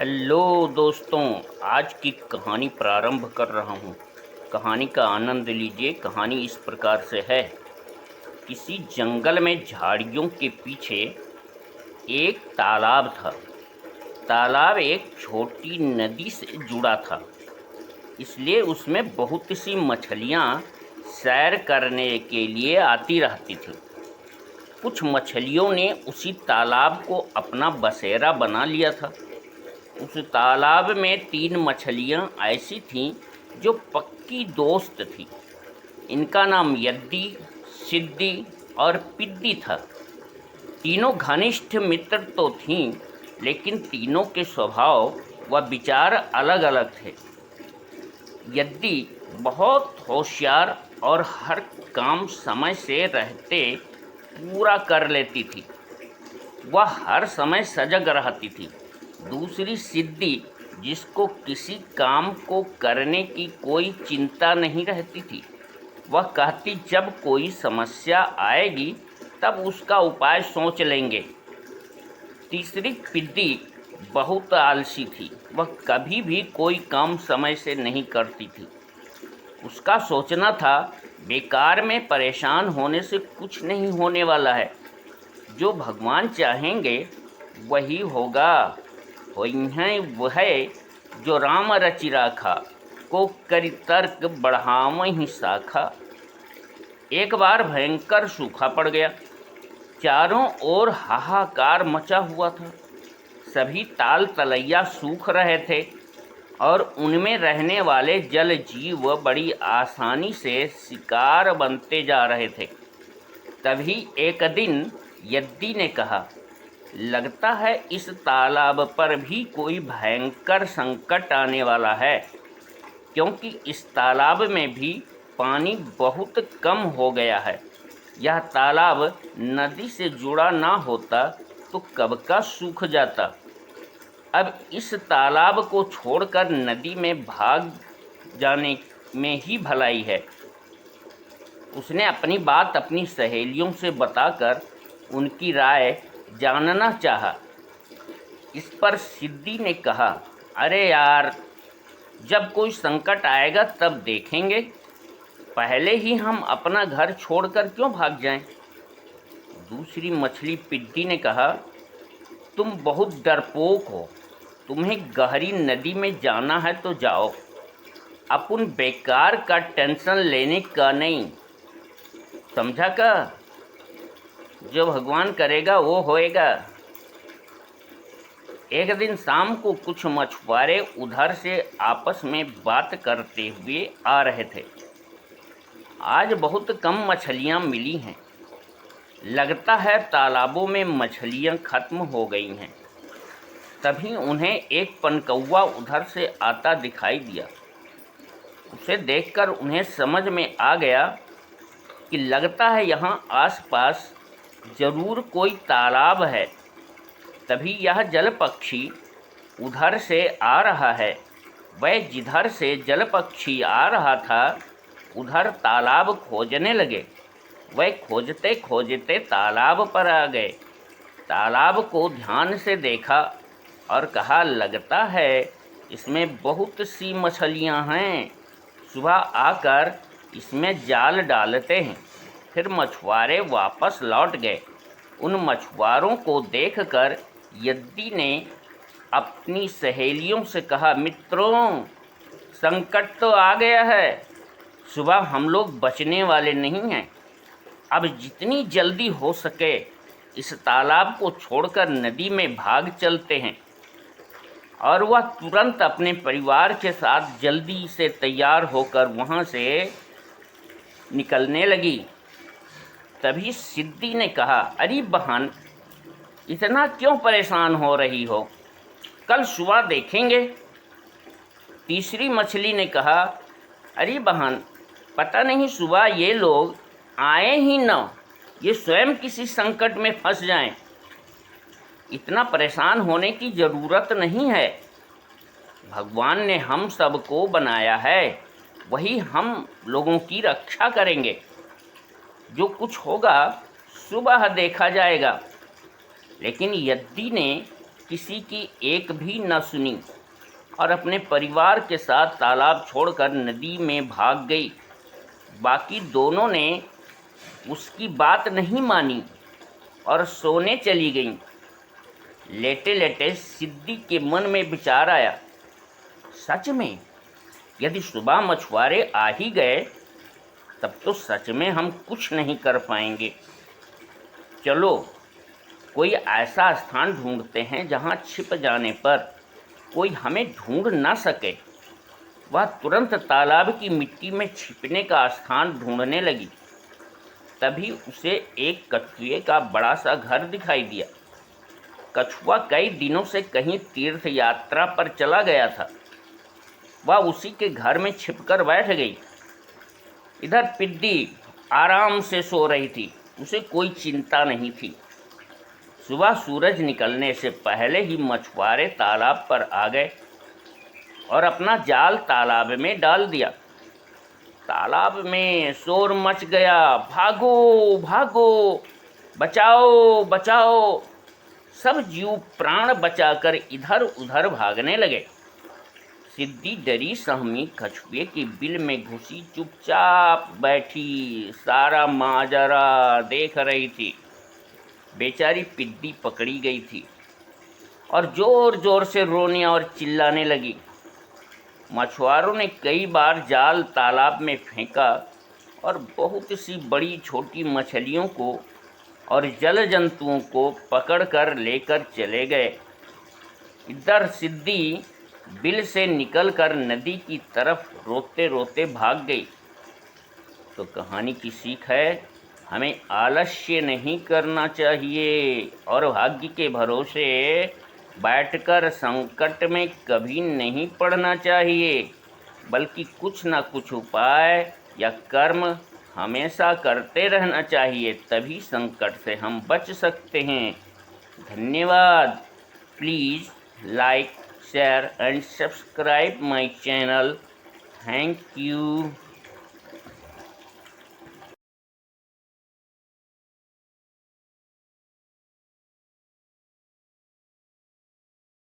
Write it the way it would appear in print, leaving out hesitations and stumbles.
Hello दोस्तों, आज की कहानी प्रारंभ कर रहा हूँ। कहानी का आनंद लीजिए। कहानी इस प्रकार से है। किसी जंगल में झाड़ियों के पीछे एक तालाब था। तालाब एक छोटी नदी से जुड़ा था, इसलिए उसमें बहुत सी मछलियाँ सैर करने के लिए आती रहती थीं। कुछ मछलियों ने उसी तालाब को अपना बसेरा बना लिया था। उस तालाब में 3 मछलियाँ ऐसी थीं जो पक्की दोस्त थीं। इनका नाम यद्दी, सिद्दी और पिद्दी था। तीनों घनिष्ठ मित्र तो थीं, लेकिन तीनों के स्वभाव व विचार अलग अलग थे। यद्दी बहुत होशियार और हर काम समय से रहते पूरा कर लेती थी। वह हर समय सजग रहती थी। दूसरी सिद्दी, जिसको किसी काम को करने की कोई चिंता नहीं रहती थी, वह कहती जब कोई समस्या आएगी तब उसका उपाय सोच लेंगे। तीसरी पिद्दी बहुत आलसी थी। वह कभी भी कोई काम समय से नहीं करती थी। उसका सोचना था बेकार में परेशान होने से कुछ नहीं होने वाला है। जो भगवान चाहेंगे वही होगा। होइहै वह जो राम रचि राखा, को करि तर्क बढ़ावहीं शाखा। एक बार भयंकर सूखा पड़ गया। चारों ओर हाहाकार मचा हुआ था। सभी ताल तलैया सूख रहे थे और उनमें रहने वाले जल जीव बड़ी आसानी से शिकार बनते जा रहे थे। तभी एक दिन यद्दी ने कहा, लगता है इस तालाब पर भी कोई भयंकर संकट आने वाला है, क्योंकि इस तालाब में भी पानी बहुत कम हो गया है। यह तालाब नदी से जुड़ा ना होता तो कब का सूख जाता। अब इस तालाब को छोड़कर नदी में भाग जाने में ही भलाई है। उसने अपनी बात अपनी सहेलियों से बताकर उनकी राय जानना चाहा। इस पर सिद्दी ने कहा, अरे यार, जब कोई संकट आएगा तब देखेंगे। पहले ही हम अपना घर छोड़कर क्यों भाग जाएं? दूसरी मछली पिद्दी ने कहा, तुम बहुत डरपोक हो। तुम्हें गहरी नदी में जाना है तो जाओ, अपन बेकार का टेंशन लेने का नहीं। समझा का? जो भगवान करेगा वो होएगा। एक दिन शाम को कुछ मछुआरे उधर से आपस में बात करते हुए आ रहे थे। आज बहुत कम मछलियाँ मिली हैं। लगता है तालाबों में मछलियाँ खत्म हो गई हैं। तभी उन्हें एक पनकौवा उधर से आता दिखाई दिया। उसे देखकर उन्हें समझ में आ गया कि लगता है यहाँ आसपास जरूर कोई तालाब है। तभी यह जल पक्षी उधर से आ रहा है। वह जिधर से जल पक्षी आ रहा था उधर तालाब खोजने लगे। वह खोजते खोजते तालाब पर आ गए। तालाब को ध्यान से देखा और कहा, लगता है इसमें बहुत सी मछलियां हैं। सुबह आकर इसमें जाल डालते हैं। फिर मछुआरे वापस लौट गए। उन मछुआरों को देखकर यद्दी ने अपनी सहेलियों से कहा, मित्रों, संकट तो आ गया है। सुबह हम लोग बचने वाले नहीं हैं। अब जितनी जल्दी हो सके इस तालाब को छोड़कर नदी में भाग चलते हैं। और वह तुरंत अपने परिवार के साथ जल्दी से तैयार होकर वहाँ से निकलने लगी। तभी सिद्दी ने कहा, अरे बहन, इतना क्यों परेशान हो रही हो? कल सुबह देखेंगे। तीसरी मछली ने कहा, अरे बहन, पता नहीं सुबह ये लोग आए ही न, ये स्वयं किसी संकट में फंस जाएं। इतना परेशान होने की ज़रूरत नहीं है। भगवान ने हम सबको बनाया है, वही हम लोगों की रक्षा करेंगे। जो कुछ होगा सुबह देखा जाएगा। लेकिन यद्दी ने किसी की एक भी न सुनी और अपने परिवार के साथ तालाब छोड़कर नदी में भाग गई। बाकी दोनों ने उसकी बात नहीं मानी और सोने चली गईं। लेटे लेटे सिद्धि के मन में विचार आया, सच में यदि सुबह मछुआरे आ ही गए तब तो सच में हम कुछ नहीं कर पाएंगे। चलो कोई ऐसा स्थान ढूंढते हैं जहां छिप जाने पर कोई हमें ढूंढ ना सके। वह तुरंत तालाब की मिट्टी में छिपने का स्थान ढूंढने लगी। तभी उसे एक कछुए का बड़ा सा घर दिखाई दिया। कछुआ कई दिनों से कहीं तीर्थ यात्रा पर चला गया था। वह उसी के घर में छिपकर बैठ गई। इधर पिद्दी आराम से सो रही थी, उसे कोई चिंता नहीं थी। सुबह सूरज निकलने से पहले ही मछुआरे तालाब पर आ गए और अपना जाल तालाब में डाल दिया। तालाब में शोर मच गया, भागो भागो, बचाओ बचाओ। सब जीव प्राण बचाकर इधर उधर भागने लगे। सिद्धि डरी सहमी कछुए की बिल में घुसी चुपचाप बैठी सारा माजरा देख रही थी। बेचारी पिद्दी पकड़ी गई थी और जोर जोर से रोने और चिल्लाने लगी। मछुआरों ने कई बार जाल तालाब में फेंका और बहुत सी बड़ी छोटी मछलियों को और जल जंतुओं को पकड़कर लेकर चले गए। इधर सिद्धि बिल से निकलकर नदी की तरफ रोते रोते भाग गई। तो कहानी की सीख है, हमें आलस्य नहीं करना चाहिए और भाग्य के भरोसे बैठकर संकट में कभी नहीं पड़ना चाहिए, बल्कि कुछ न कुछ उपाय या कर्म हमेशा करते रहना चाहिए, तभी संकट से हम बच सकते हैं। धन्यवाद। Please like, share and subscribe my channel. Thank you.